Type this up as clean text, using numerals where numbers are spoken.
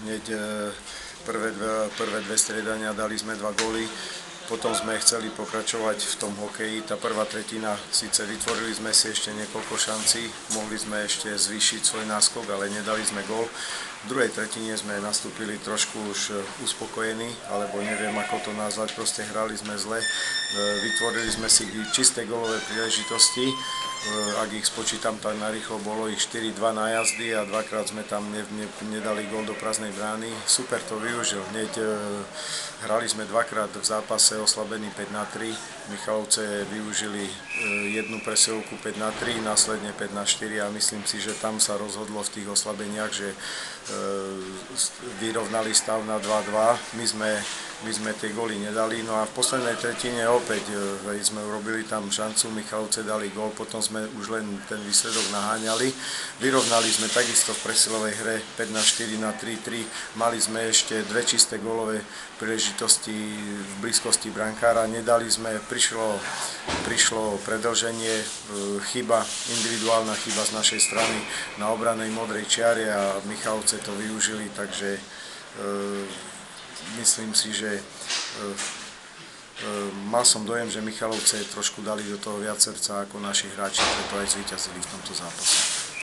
hneď prvé dve striedania, dali sme 2 góly. Potom sme chceli pokračovať v tom hokeji. Tá prvá tretina, síce vytvorili sme si ešte niekoľko šancí, mohli sme ešte zvýšiť svoj náskok, ale nedali sme gól. V druhej tretine sme nastúpili trošku už uspokojení, alebo neviem ako to nazvať, proste hrali sme zle. Vytvorili sme si čisté gólové príležitosti. Ak ich spočítam, tak narýchlo bolo ich 4-2 nájazdy a dvakrát sme tam nedali gól do prázdnej brány. Super to využil. Hneď hrali sme dvakrát v zápase oslabený 5-3. Michalovce využili jednu presilovku 5-3, následne 5-4 a myslím si, že tam sa rozhodlo v tých oslabeniach, že vyrovnali stav na 2-2. My sme tie góly nedali, no a v poslednej tretine opäť sme urobili tam šancu, Michalovce dali gól, potom sme už len ten výsledok naháňali. Vyrovnali sme takisto v presilovej hre 5-4 na 3-3, mali sme ešte 2 čisté gólové príležitosti v blízkosti brankára, nedali sme, prišlo predĺženie, individuálna chyba z našej strany na obranej modrej čiare a Michalovce to využili, takže myslím si, že mal som dojem, že Michalovce trošku dali do toho viac srdca ako naši hráči, preto aj zvíťazili v tomto zápase.